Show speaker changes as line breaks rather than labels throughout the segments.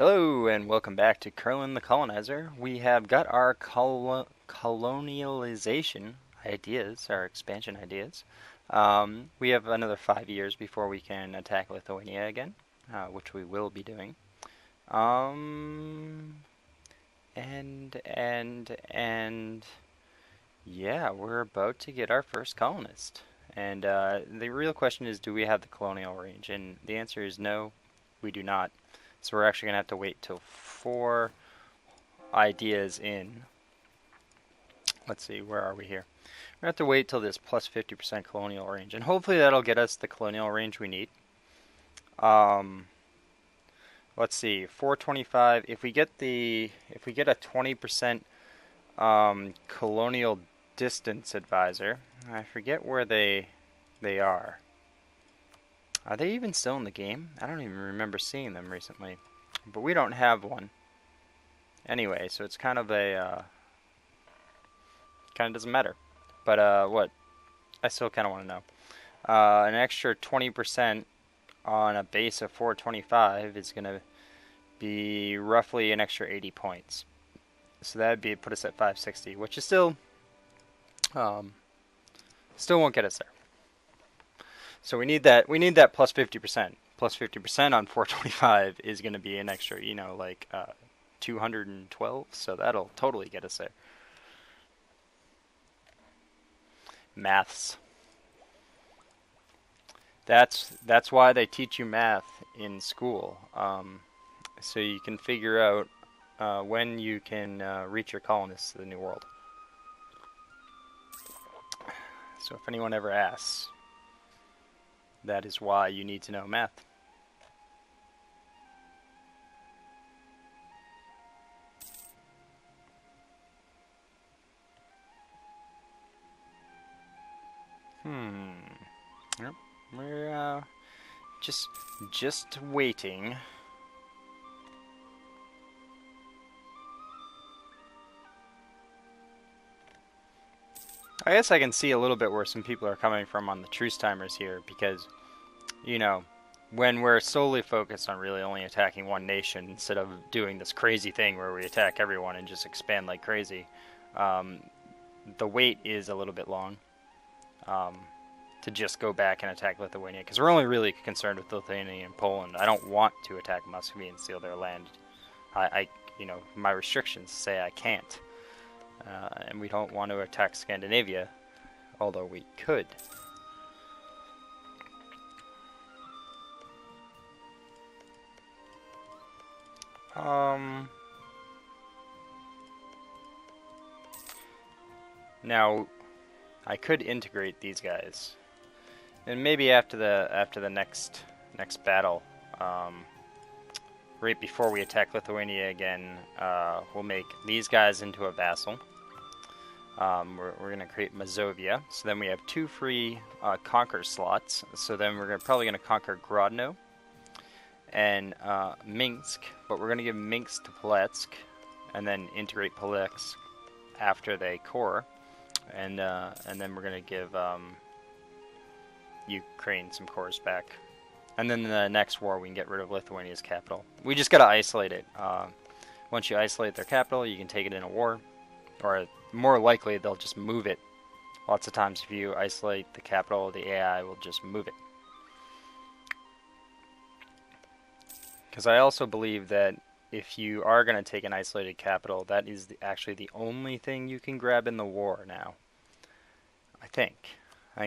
Hello and welcome back to Kurland the Colonizer. We have got our colonialization ideas, our expansion ideas. We have another 5 years before we can attack Lithuania again, which we will be doing. Um, and yeah, we're about to get our first colonist. And the real question is, do we have the colonial range? And the answer is no, we do not. So we're actually going to have to wait till 4 ideas in. Let's see, where are we here? We're going to have to wait till this plus 50% colonial range. And hopefully that'll get us the colonial range we need. Let's see, 425. If we get a 20% colonial distance advisor, I forget where they are. Are they even still in the game? I don't even remember seeing them recently. But we don't have one. Anyway, so it's kind of a... kind of doesn't matter. But, what? I still kind of want to know. An extra 20% on a base of 425 is going to be roughly an extra 80 points. So that would put us at 560, which is still... still won't get us there. So we need that plus 50%. Plus 50% on 425 is going to be an extra, 212. So that'll totally get us there. Maths. That's why they teach you math in school. So you can figure out when you can reach your colonists to the New World. So if anyone ever asks, that is why you need to know math. Yep. We're just waiting. I guess I can see a little bit where some people are coming from on the truce timers here, because when we're solely focused on really only attacking one nation instead of doing this crazy thing where we attack everyone and just expand like crazy, the wait is a little bit long to just go back and attack Lithuania, because we're only really concerned with Lithuania and Poland. I don't want to attack Muscovy and steal their land. My restrictions say I can't. And we don't want to attack Scandinavia, although we could. Now, I could integrate these guys, and maybe after the next battle, right before we attack Lithuania again, we'll make these guys into a vassal. We're going to create Mazovia, so then we have 2 free conquer slots. So then we're probably going to conquer Grodno and Minsk, but we're going to give Minsk to Polotsk, and then integrate Polotsk after they core, and then we're going to give Ukraine some cores back. And then in the next war, we can get rid of Lithuania's capital. We just got to isolate it. Once you isolate their capital, you can take it in a war. Or more likely, they'll just move it. Lots of times, if you isolate the capital, the AI will just move it. Because I also believe that if you are going to take an isolated capital, that is actually the only thing you can grab in the war now. I think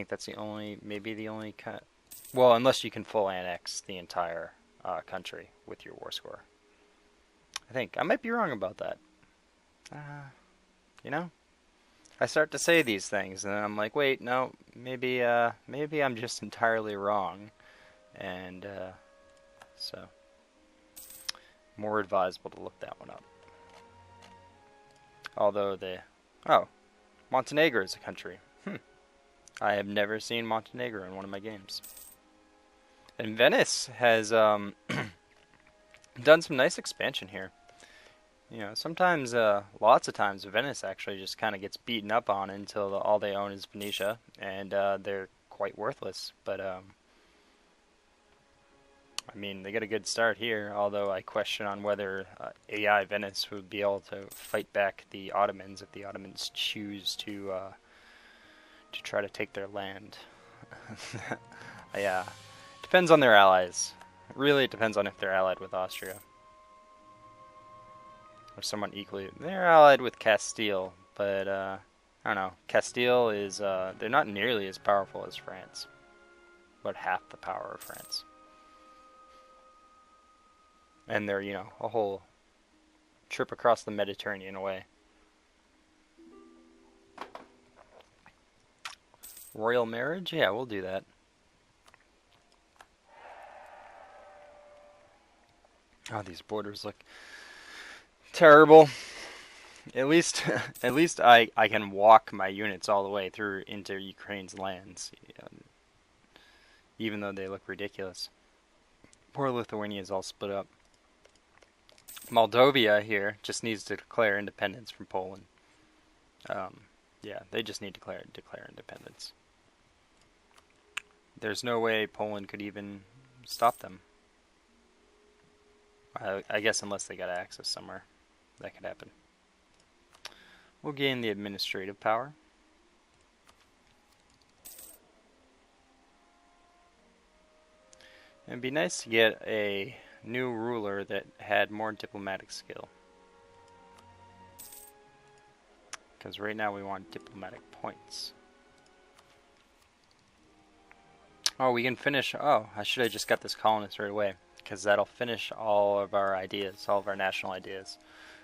that's maybe the only... Well, unless you can full annex the entire country with your war score. I might be wrong about that. I start to say these things, and then I'm like, wait, no, maybe I'm just entirely wrong, and so more advisable to look that one up. Although Montenegro is a country. I have never seen Montenegro in one of my games. And Venice has done some nice expansion here. Sometimes, lots of times, Venice actually just kind of gets beaten up on until all they own is Venetia, and they're quite worthless. But I mean, they get a good start here, although I question on whether AI Venice would be able to fight back the Ottomans if the Ottomans choose to try to take their land. Yeah, depends on their allies. Really, it depends on if they're allied with Austria or someone equally. They're allied with Castile, but I don't know. Castile is they're not nearly as powerful as France, but half the power of France. And they're, a whole trip across the Mediterranean away. Royal marriage? Yeah, we'll do that. Oh, these borders look terrible. At least, at least I can walk my units all the way through into Ukraine's lands, even though they look ridiculous. Poor Lithuania is all split up. Moldova here just needs to declare independence from Poland. Yeah, they just need to declare independence. There's no way Poland could even stop them. I guess unless they got access somewhere, that could happen. We'll gain the administrative power. It'd be nice to get a new ruler that had more diplomatic skill. Because right now we want diplomatic points. Oh, we can finish. Oh, I should have just got this colonist right away. Because that'll finish all of our ideas, all of our national ideas.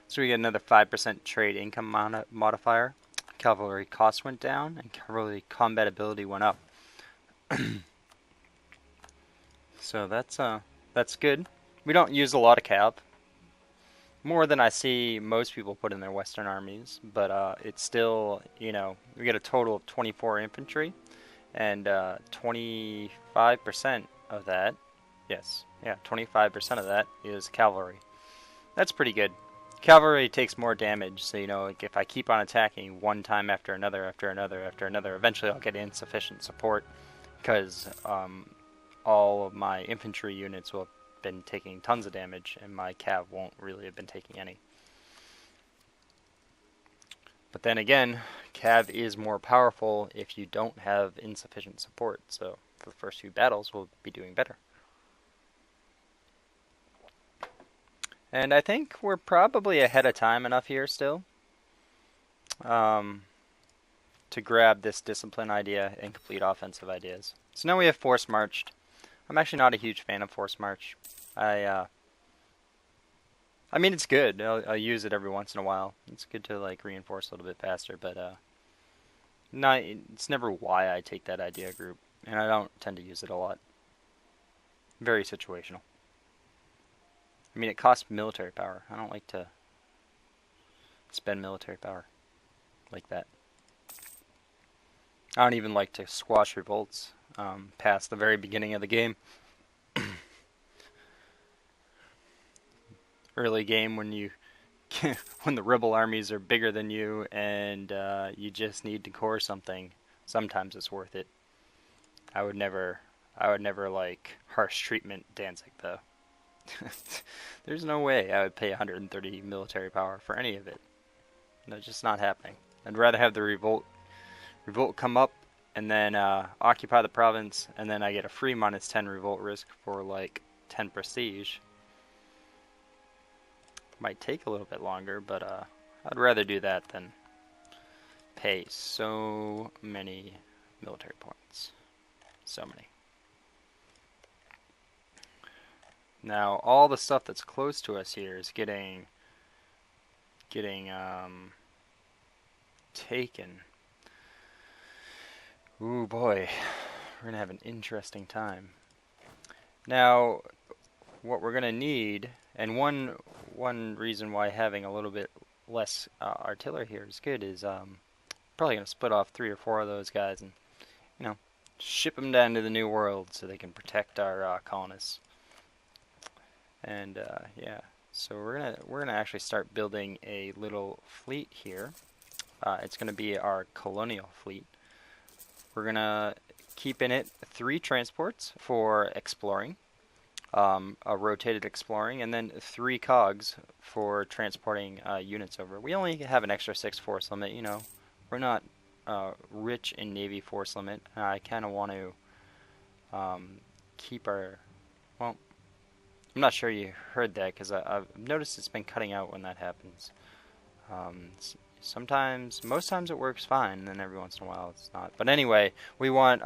So we get another 5% trade income modifier. Cavalry cost went down, and cavalry combat ability went up. So that's good. We don't use a lot of cav. More than I see most people put in their Western armies, but it's still, we get a total of 24 infantry, and 25% of that, 25% of that is cavalry. That's pretty good. Cavalry takes more damage, so like if I keep on attacking one time after another, eventually I'll get insufficient support, because all of my infantry units will have been taking tons of damage, and my cav won't really have been taking any. But then again, cav is more powerful if you don't have insufficient support, so for the first few battles we'll be doing better. And I think we're probably ahead of time enough here still to grab this discipline idea and complete offensive ideas. So now we have force marched. I'm actually not a huge fan of force march. I mean, it's good. I'll use it every once in a while. It's good to reinforce a little bit faster, but it's never why I take that idea group, and I don't tend to use it a lot. Very situational. I mean, it costs military power. I don't like to spend military power like that. I don't even like to squash revolts past the very beginning of the game. Early game when when the rebel armies are bigger than you and you just need to core something, sometimes it's worth it. I would never like harsh treatment Danzig though. There's no way I would pay 130 military power for any of it. That's just not happening. I'd rather have the revolt come up and then occupy the province, and then I get a free -10 revolt risk for 10 prestige. Might take a little bit longer, but I'd rather do that than pay so many military points. So many. Now, all the stuff that's close to us here is getting taken. Ooh boy, we're gonna have an interesting time. Now, what we're gonna need, and one reason why having a little bit less artillery here is good, is probably gonna split off 3 or 4 of those guys and ship them down to the New World so they can protect our colonists. And yeah, so we're gonna actually start building a little fleet here. It's gonna be our colonial fleet. We're gonna keep in it 3 transports for exploring. a rotated exploring, and then 3 cogs for transporting units over. We only have an extra 6 force limit. You know, we're not rich in Navy force limit. I kind of want to keep our. Well, I'm not sure you heard that because I've noticed it's been cutting out when that happens. Sometimes, most times it works fine, and then every once in a while it's not. But anyway, we want.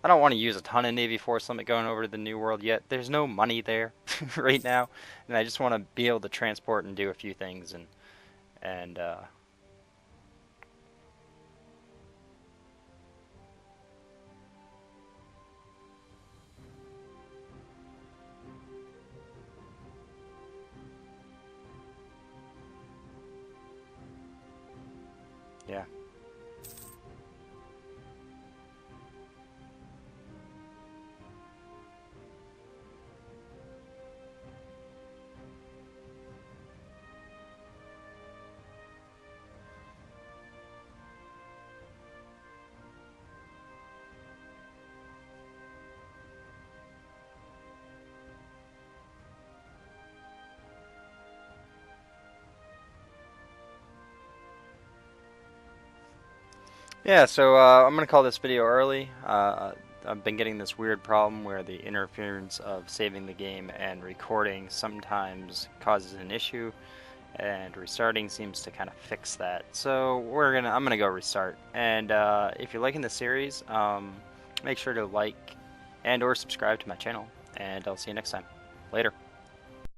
I don't want to use a ton of Navy force limit going over to the New World yet. There's no money there right now, and I just want to be able to transport and do a few things and yeah. Yeah, so I'm going to call this video early. I've been getting this weird problem where the interference of saving the game and recording sometimes causes an issue, and restarting seems to kind of fix that. So I'm gonna go restart. And if you're liking the series, make sure to like and/or subscribe to my channel. And I'll see you next time. Later.